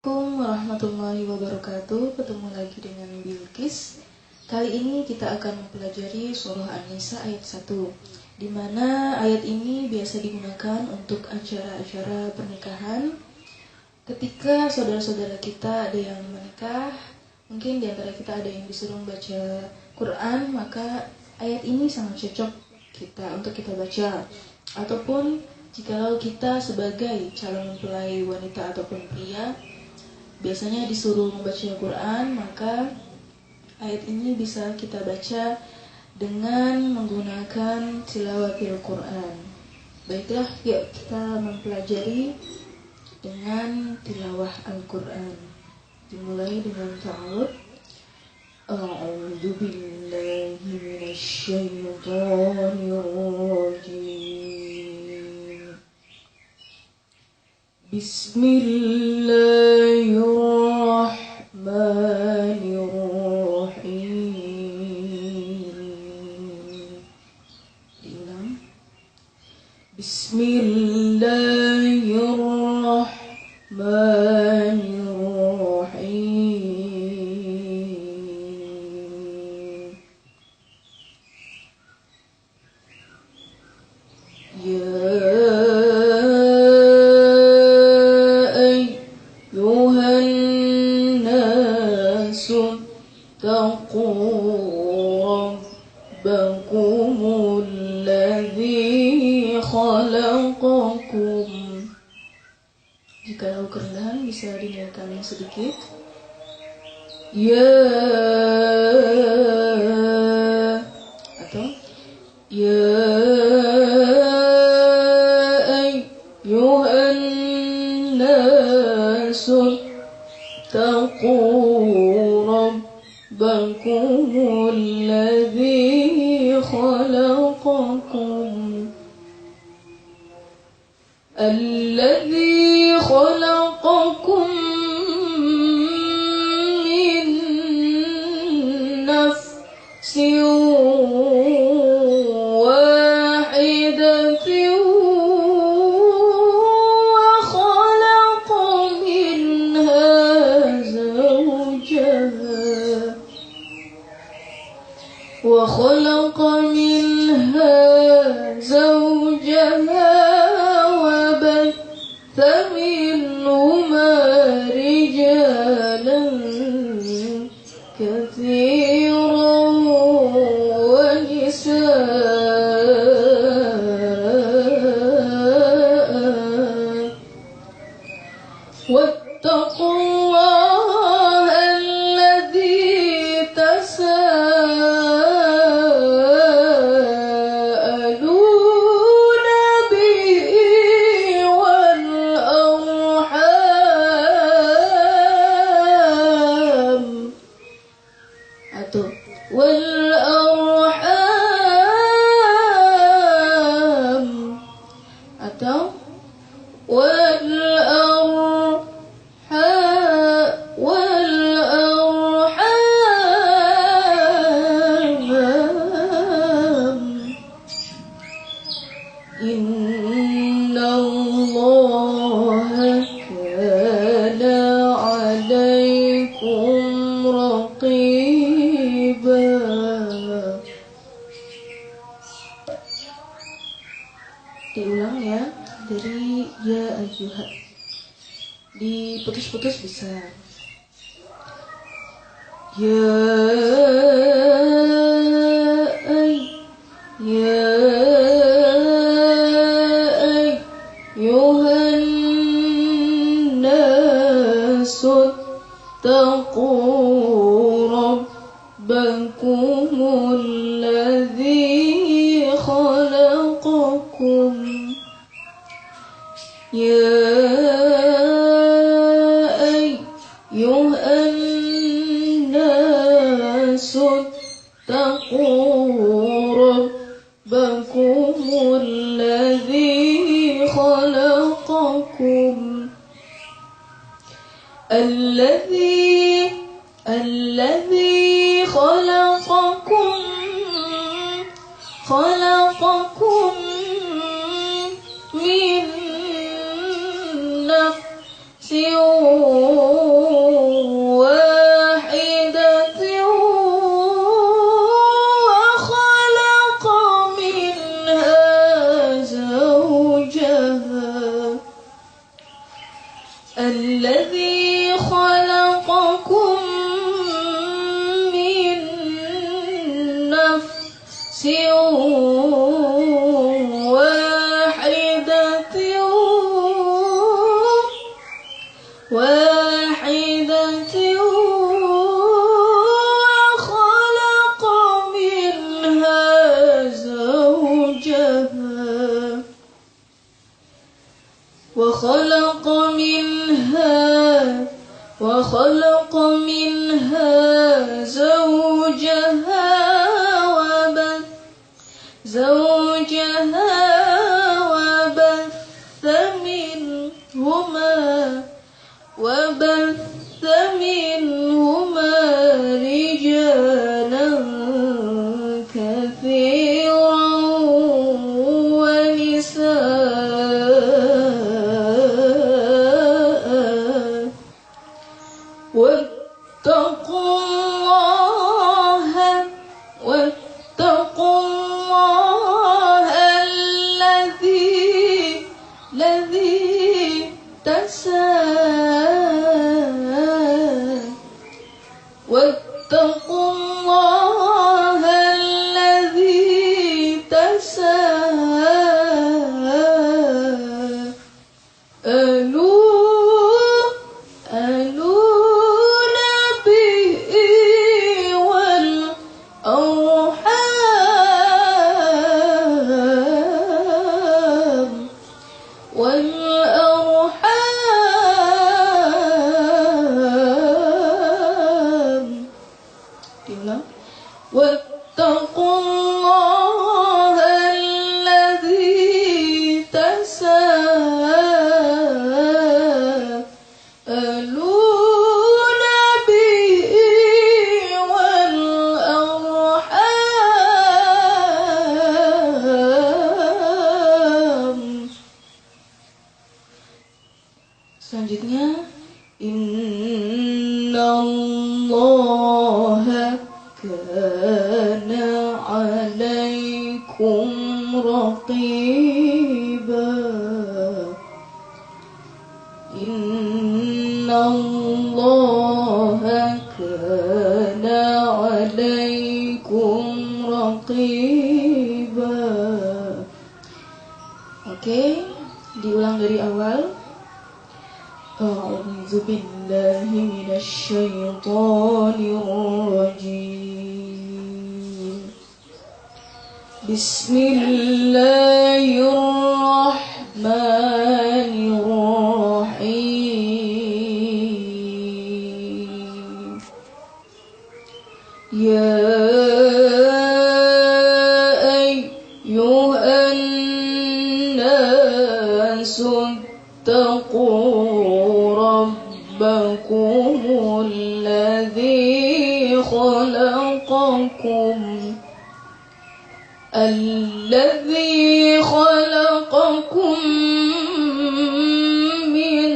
Assalamualaikum warahmatullahi wabarakatuh. Ketemu lagi dengan Bilqis. Kali ini kita akan mempelajari surah An-Nisa ayat 1, di mana ayat ini biasa digunakan untuk acara-acara pernikahan. Ketika saudara-saudara kita ada yang menikah, mungkin di antara kita ada yang disuruh membaca Quran, maka ayat ini sangat cocok untuk kita baca. Ataupun jikalau kita sebagai calon mempelai wanita ataupun pria biasanya disuruh membaca Quran, maka ayat ini bisa kita baca dengan menggunakan tilawatil Quran. Baiklah, yuk kita mempelajari dengan tilawah Al-Quran. Dimulai dengan ta'awud. A'udzu billahi minasyaitonir rajim. Bismillahirrahmanirrahim. Diulang. Bismillahirrahmanirrahim. اتقوا ربكم الذي خلقكم. Jika kerendahan bisa dinaikkan sedikit. Ya atau ya ayyuhan nasu اتقوا ربكم الذي خلقكم من نفس واحدة وخلق منها زوجها وبث منهما رجالا كثيرا ونساء واتقوا الله الذي تساءلون به والأرحام إن الله كان عليكم رقيبا. Diulang ya, dari ya ayyuhan. Diputus-putus bisa. اتقوا ربكم الذي خلقكم يا أيها الناس اتقوا ربكم الذي خلقكم الذي خلقكم من نفس الذي خلقكم من نفس واحدة وخلق منها زوجها وبث منهما رجالا كثيرا ونساء واتقوا الله الذي تساءلون به واتقوا الله الذي تساءلون به والأرحام. Selanjutnya, innallaha kana alaikum raqiba. Innallaha kana alaikum raqiba. Oke, diulang dari awal. A'udzu billahi minasy syaithanir rajim. Bismillahirrahmanirrahim. Ya ayyuhan nasu ittaqu rabbakum alladzi khalaqakum min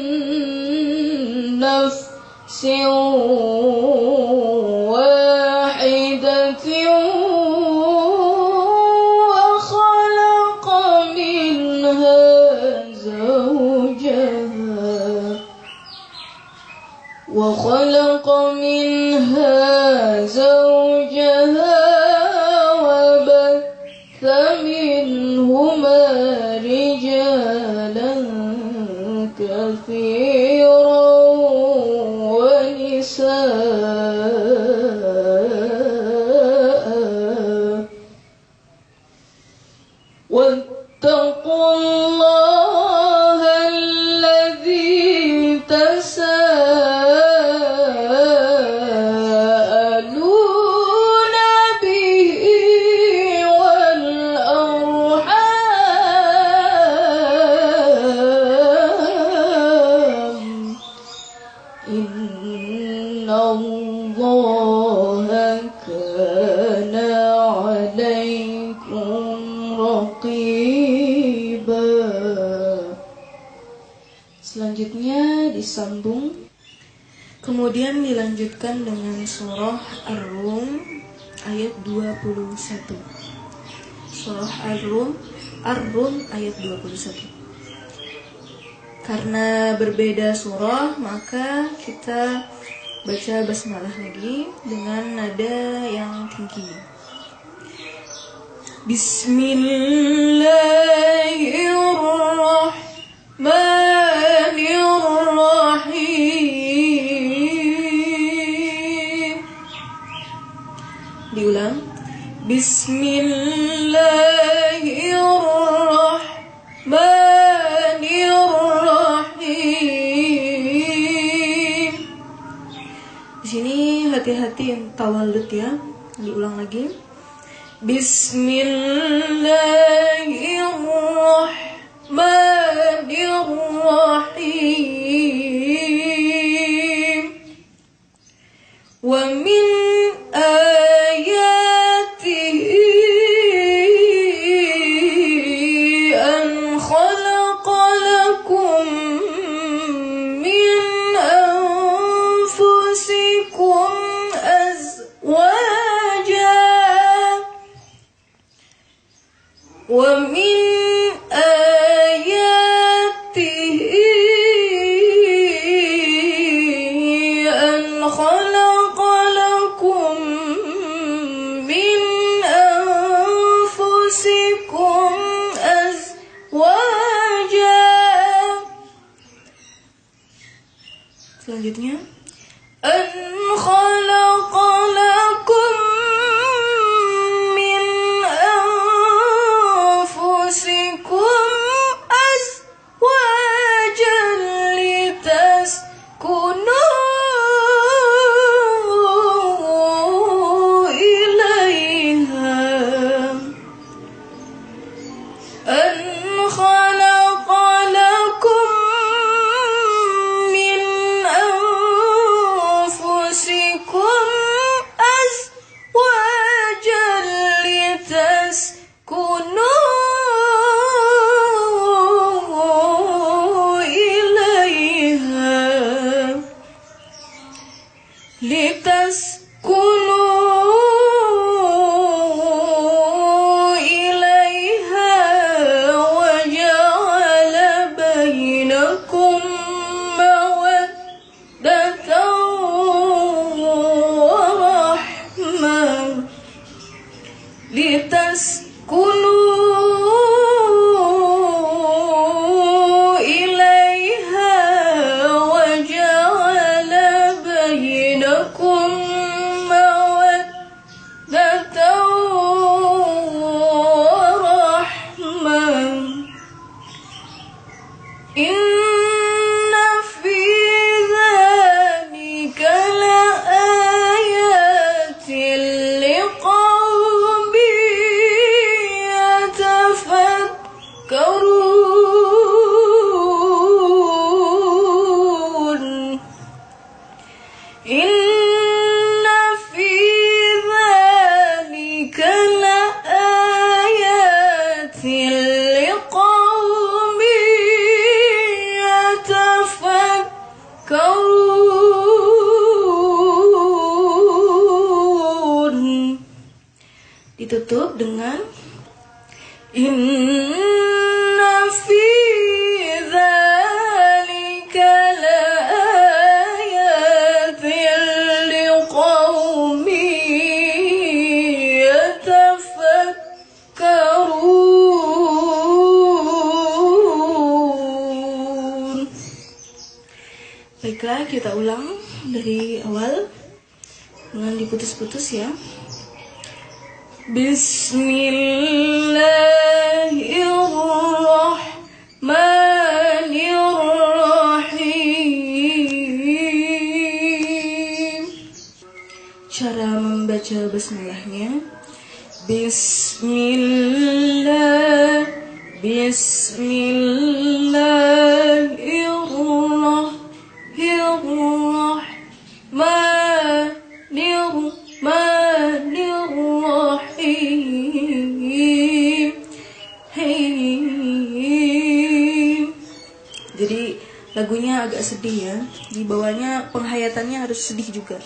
nafsin wahidatin وخلق منها زوجها وبث منهما رجالا كثيرا ونساء واتقوا الله الذي تساءلون به والأرحام. إن الله كان عليكم raqiba. Selanjutnya disambung, kemudian dilanjutkan dengan surah Ar-Rum ayat 21. Surah Ar-Rum ayat 21. Karena berbeda surah, maka kita baca basmalah lagi dengan nada yang tinggi. Bismillahirrahmanirrahim. Diulang. Bismillahirrahmanirrahim. Di sini hati-hati yang tawalud ya. Diulang lagi. Bismillahirrahmanirrahim. Wa min ayatihi an khalaqa lakum min anfusikum azwaja wa min ayatihi an khalaqa lakum min anfusikum azwaja. Selanjutnya an khalaqa lakum min anfusikum azwajan litaskunu ilaiha. An khalaqa lakum min anfusikum azwajan litaskunu ilaiha. Litaskunu ilaiha wa ja'ala bainakum mawaddatan wa rahmah. Litaskunu ilaiha wa ja'ala bainakum mawaddatan wa rahmah. Inna fi dzalika laayatin liqaumin yatafakkarun. Inna fi dzalika laayatin liqaumin yatafakkarun. Ditutup dengan inna fi dzalika laayatin liqaumin yatafakkarun. Baiklah, kita ulang dari awal dengan diputus-putus ya. Bismillahirrahmanirrahim. Cara membaca basmalahnya. Jadi lagunya agak sedih ya. Di bawahnya penghayatannya harus sedih juga.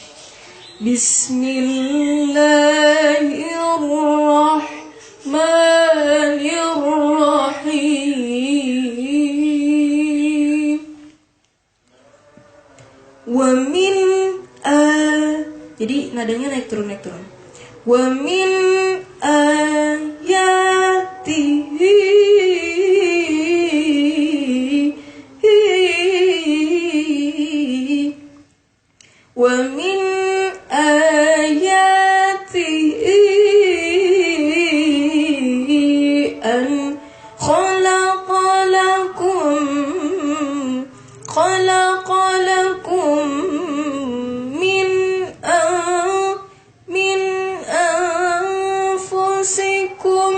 Bismillahirrahmanirrahim. Wa min jadi nadanya naik turun. Wa min ayatihi wa min ayatihi an khalaqa lakum min anfusikum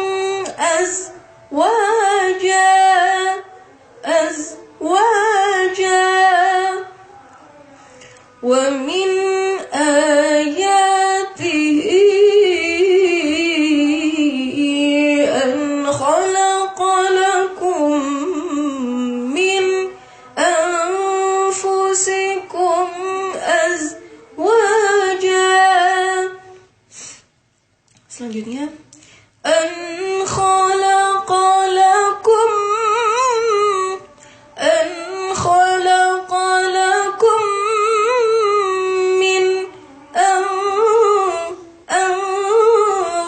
azwaja wa min ayatihi an khalaqa lakum min anfusikum azwaja. Selanjutnya an khalaqa lakum min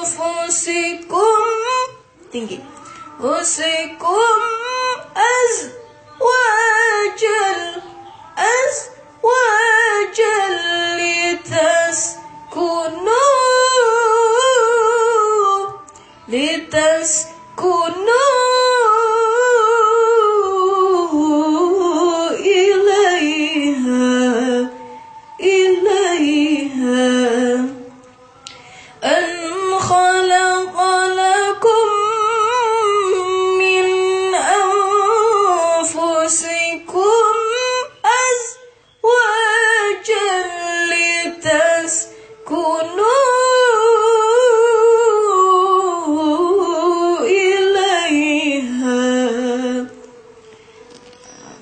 anfusikum tinggi usikum azwajal litaskunu ilaiha an khalaqa lakum min anfusikum azwajan litaskunu ilaiha.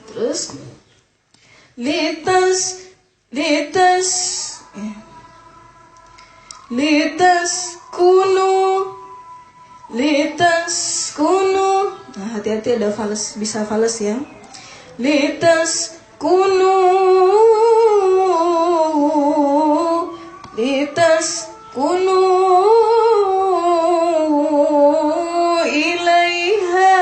Terus litaskunu. Nah, hati-hati ada fals, bisa fals ya. Litaskunu ilaiha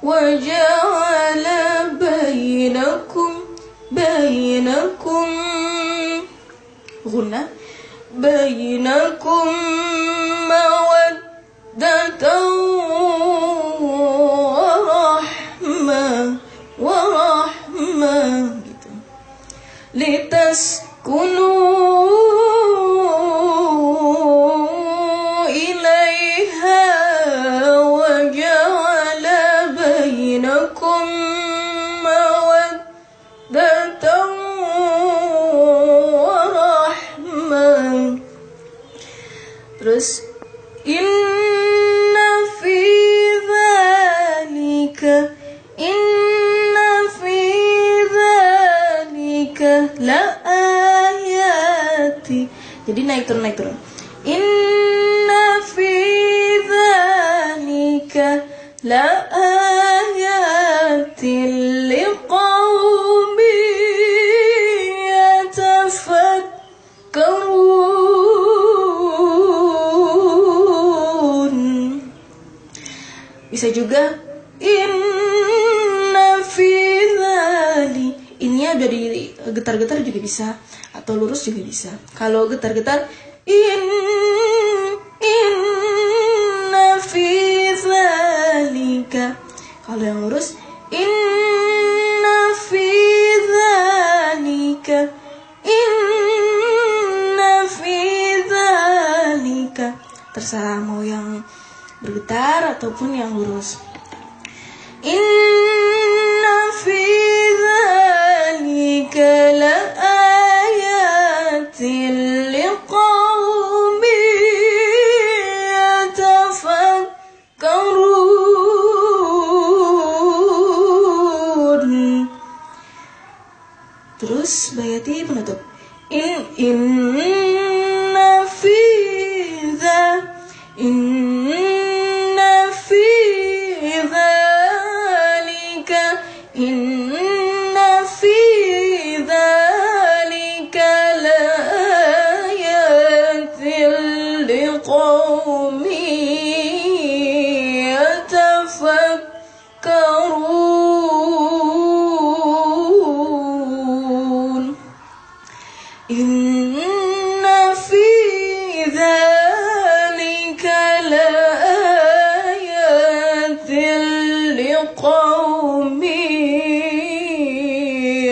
waja'ala bainakum guna bainakum mawaddatan wa rahmah gitu. Litaskunu ilaiha waja'ala bainakum mawaddatan wa rahmah. Terus inna fi dzalika la ayati. Jadi naik turun. Inna fi dzalika la ayatin liqaumin yatafakkarun. Bisa juga inna fi dzali. Ininya udah di getar-getar juga bisa, atau lurus juga bisa. Kalau getar-getar inna fi dzalika. Kalau yang lurus inna fi dzalika terserah mau yang bergetar ataupun yang lurus. Inna fi dzalika la ayatin liqaumin yatafakkarun. Terus bayati penutup. Inna fi Inna fi dzalika laayatin liqaumin yatafakkarun. Inna fi dzalika laayatin liqaumin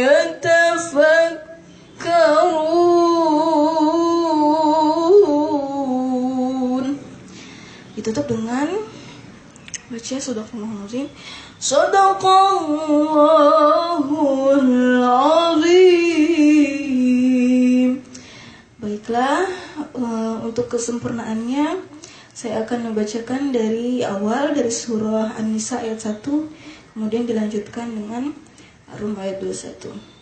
yatafakkarun. Ditutup dengan baca Sadaqallahul Azim. Baiklah, untuk kesempurnaannya saya akan membacakan dari awal, dari surah An-Nisa ayat 1, kemudian dilanjutkan dengan Ar-Rum ayat 21.